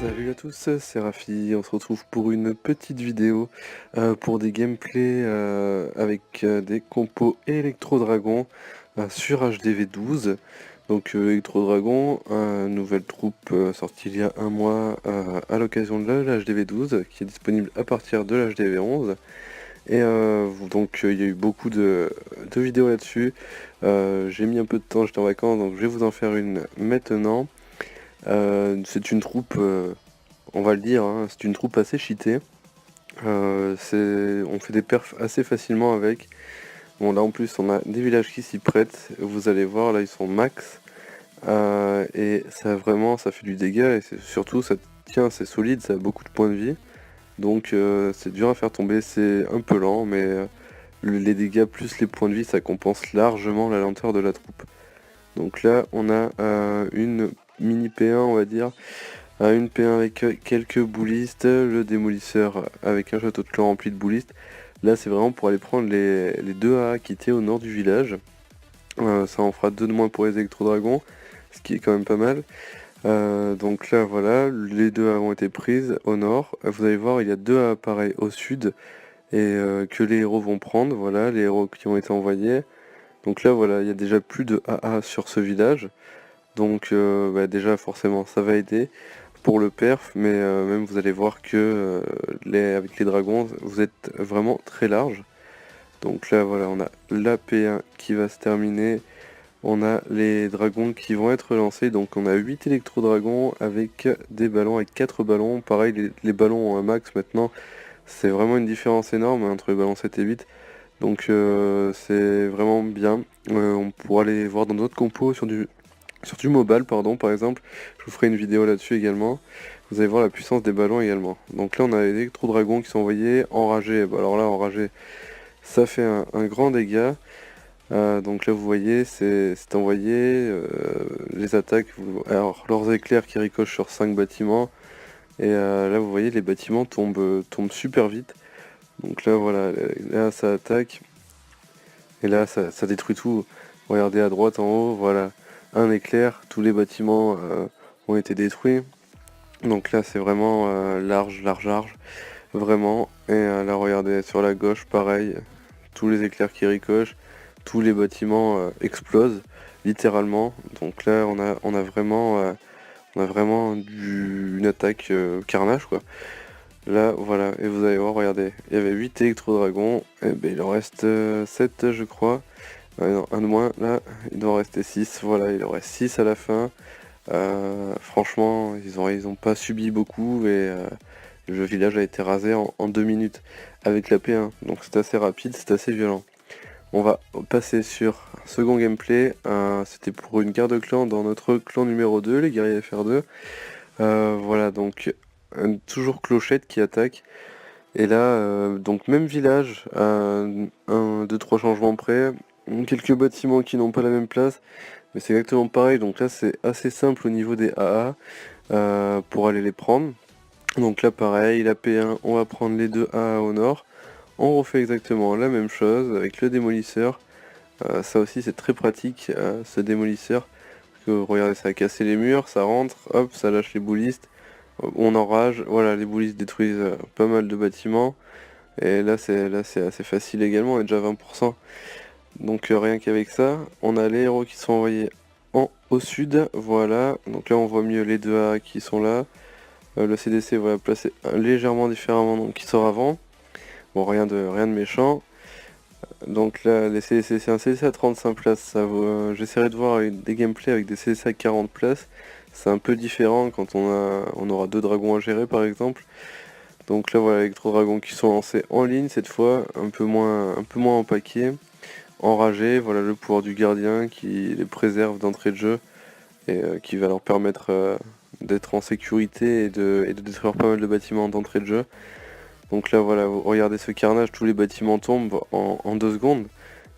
Salut à tous, c'est Rafi. On se retrouve pour une petite vidéo pour des gameplays avec des compos Electro Dragon sur HDV12. Donc Electro Dragon, nouvelle troupe sortie il y a un mois à l'occasion de la HDV12 qui est disponible à partir de l'HDV11. Et donc il y a eu beaucoup de vidéos là-dessus. J'ai mis un peu de temps, j'étais en vacances, donc je vais vous en faire une maintenant. C'est une troupe, on va le dire, hein, c'est une troupe assez cheatée. On fait des perfs assez facilement avec. Bon, là en plus, on a des villages qui s'y prêtent. Vous allez voir, là ils sont max. Et ça vraiment, ça fait du dégât. Et surtout, ça tient, c'est solide, ça a beaucoup de points de vie. Donc c'est dur à faire tomber, c'est un peu lent, mais les dégâts plus les points de vie, ça compense largement la lenteur de la troupe. Donc là, on a une mini P1, on va dire. Une P1 avec quelques boulistes, le démolisseur avec un château de clan rempli de boulistes. Là, c'est vraiment pour aller prendre les deux AA qui étaient au nord du village. Ça en fera 2 de moins pour les électro-dragons, ce qui est quand même pas mal. Donc là, voilà, les deux AA ont été prises au nord. Vous allez voir, il y a 2 AA pareils au sud et que les héros vont prendre. Voilà, les héros qui ont été envoyés. Donc là, voilà, il y a déjà plus de AA sur ce village. Donc déjà, forcément, ça va aider pour le perf, mais même vous allez voir que avec les dragons, vous êtes vraiment très large. Donc là, voilà, on a la P1 qui va se terminer. On a les dragons qui vont être lancés. Donc on a 8 électro-dragons avec des ballons, avec 4 ballons. Pareil, les ballons ont un max maintenant. C'est vraiment une différence énorme entre les ballons 7 et 8. Donc c'est vraiment bien. On pourra les voir dans d'autres compos sur du mobile, pardon, par exemple. Je vous ferai une vidéo là-dessus également. Vous allez voir la puissance des ballons également. Donc là, on a les électro-dragons qui sont envoyés enragés. Bah, alors là, enragé, ça fait un grand dégât. Donc là, vous voyez, c'est envoyé. Les attaques, alors leurs éclairs qui ricochent sur 5 bâtiments. Et là, vous voyez, les bâtiments tombent super vite. Donc là, voilà, là, ça attaque. Et là, ça détruit tout. Regardez à droite, en haut, voilà, un éclair, tous les bâtiments ont été détruits. Donc là, c'est vraiment large, large, large, vraiment. Et là, regardez, sur la gauche, pareil, tous les éclairs qui ricochent, tous les bâtiments explosent, littéralement. Donc là, on a vraiment une attaque carnage, quoi. Là, voilà, et vous allez voir, regardez, il y avait 8 électro-dragons, et ben il en reste 7, je crois. Non, un de moins, là, il doit en rester 6, voilà, il en reste 6 à la fin. Franchement, ils ont pas subi beaucoup, et le village a été rasé en 2 minutes avec la P1, donc c'est assez rapide, c'est assez violent. On va passer sur un second gameplay, c'était pour une garde clan dans notre clan numéro 2, les guerriers FR2. Voilà, donc toujours Clochette qui attaque. Et là, donc même village, un, deux, trois changements près, quelques bâtiments qui n'ont pas la même place, mais c'est exactement pareil. Donc là, c'est assez simple au niveau des AA pour aller les prendre. Donc là, pareil, la P1, on va prendre les deux AA au nord. On refait exactement la même chose avec le démolisseur. Ça aussi, c'est très pratique, ce démolisseur. Parce que regardez, ça a cassé les murs, ça rentre, hop, ça lâche les boulistes. On enrage, voilà, les boulistes détruisent pas mal de bâtiments. Et là c'est assez facile également, on est déjà à 20%. Donc rien qu'avec ça, on a les héros qui sont envoyés au sud, voilà. Donc là on voit mieux les deux A qui sont là. Le CDC voilà placé légèrement différemment donc qui sort avant. Bon rien de méchant. Donc là les CDC c'est un CDC à 35 places, j'essaierai de voir des gameplays avec des CDC à 40 places. C'est un peu différent quand on aura deux dragons à gérer par exemple. Donc là voilà, électro-dragons qui sont lancés en ligne cette fois, un peu moins en paquet, enragés, voilà le pouvoir du gardien qui les préserve d'entrée de jeu et qui va leur permettre d'être en sécurité et de détruire pas mal de bâtiments d'entrée de jeu. Donc là voilà, regardez ce carnage, tous les bâtiments tombent en 2 secondes,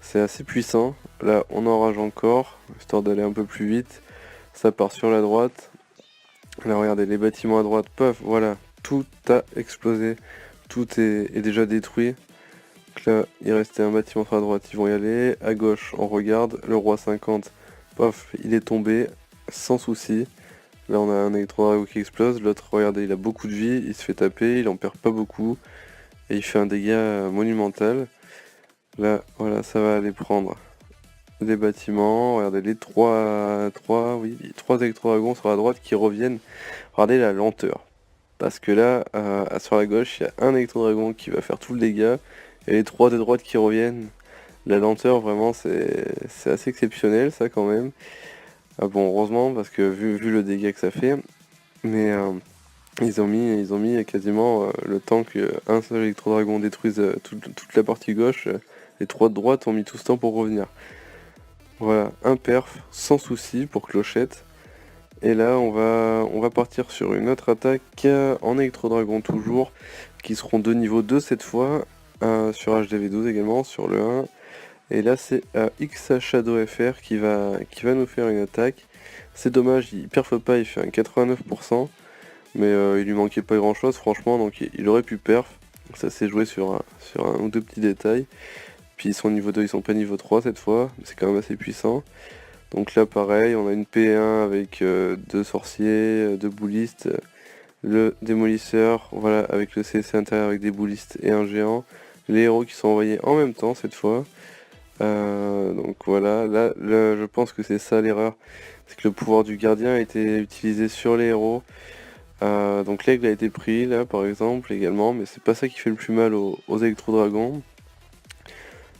c'est assez puissant. Là on enrage encore, histoire d'aller un peu plus vite, ça part sur la droite. Là regardez les bâtiments à droite, paf, voilà, tout a explosé, tout est déjà détruit. Donc là il restait un bâtiment sur la droite, ils vont y aller. À gauche on regarde, le roi 50, paf, il est tombé sans souci. Là on a un électro-dragon qui explose, l'autre regardez il a beaucoup de vie, il se fait taper, il en perd pas beaucoup, et il fait un dégât monumental. Là voilà ça va aller prendre des bâtiments, regardez les trois électro-dragons sur la droite qui reviennent, regardez la lenteur. Parce que là, sur la gauche, il y a un électro-dragon qui va faire tout le dégât, et les trois de droite qui reviennent. La lenteur, vraiment, c'est assez exceptionnel, ça, quand même. Ah bon, heureusement, parce que vu le dégât que ça fait, mais ils ont mis quasiment le temps qu'un seul électro-dragon détruise toute la partie gauche. Les trois de droite ont mis tout ce temps pour revenir. Voilà, un perf, sans souci pour Clochette. Et là, on va partir sur une autre attaque en électro-dragon toujours, qui seront de niveau 2 cette fois, sur HDV12 également, sur le 1. Et là, c'est X Shadow FR qui va nous faire une attaque. C'est dommage, il perf pas, il fait un 89%, mais il lui manquait pas grand chose, franchement, donc il aurait pu perf. Ça s'est joué sur un ou deux petits détails. Puis ils sont niveau 2, ils sont pas niveau 3 cette fois, c'est quand même assez puissant. Donc là pareil, on a une P1 avec deux sorciers, deux boulistes, le démolisseur, voilà, avec le CC intérieur avec des boulistes et un géant. Les héros qui sont envoyés en même temps cette fois. Donc voilà, là, je pense que c'est ça l'erreur. C'est que le pouvoir du gardien a été utilisé sur les héros. Donc l'aigle a été pris là par exemple également, mais c'est pas ça qui fait le plus mal aux électro-dragons.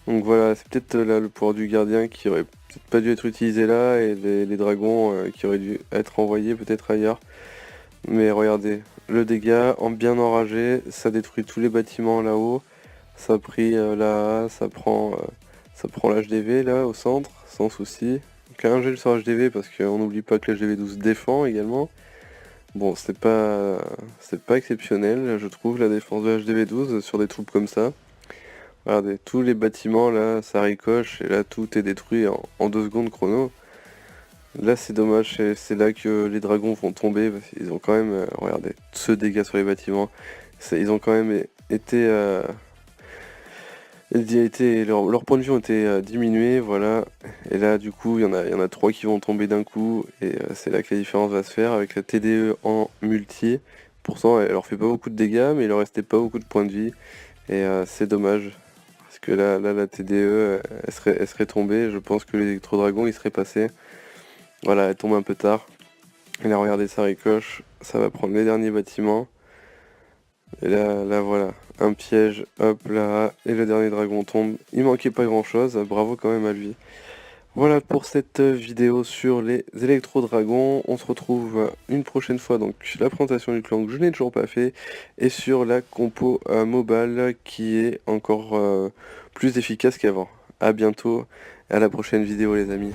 Donc voilà, c'est peut-être là le pouvoir du gardien qui aurait peut-être pas dû être utilisé là, et les dragons qui auraient dû être envoyés peut-être ailleurs. Mais regardez, le dégât en bien enragé, ça détruit tous les bâtiments là-haut. Ça a pris là, ça prend l'HDV là au centre, sans souci. Donc un gel sur HDV parce qu'on n'oublie pas que l'HDV12 défend également. Bon, c'est pas exceptionnel, je trouve, la défense de HDV12 sur des troupes comme ça. Regardez, tous les bâtiments là, ça ricoche et là tout est détruit en 2 secondes chrono. Là c'est dommage, c'est là que les dragons vont tomber parce qu'ils ont quand même, regardez, ce dégât sur les bâtiments. Ils ont quand même été, leur point de vue ont été diminués, voilà. Et là du coup il y en a 3 qui vont tomber d'un coup, et c'est là que la différence va se faire avec la TDE en multi. Pourtant elle leur fait pas beaucoup de dégâts, mais il leur restait pas beaucoup de points de vie, et c'est dommage. Parce que là, la TDE, elle serait tombée. Je pense que l'électro-dragon, il serait passé. Voilà, elle tombe un peu tard. Et là, regardez, ça ricoche. Ça va prendre les derniers bâtiments. Et là, voilà. Un piège, hop là. Et le dernier dragon tombe. Il manquait pas grand-chose. Bravo quand même à lui. Voilà pour cette vidéo sur les électro-dragons. On se retrouve une prochaine fois, donc la présentation du clan que je n'ai toujours pas fait, et sur la compo mobile qui est encore plus efficace qu'avant. A bientôt, à la prochaine vidéo les amis.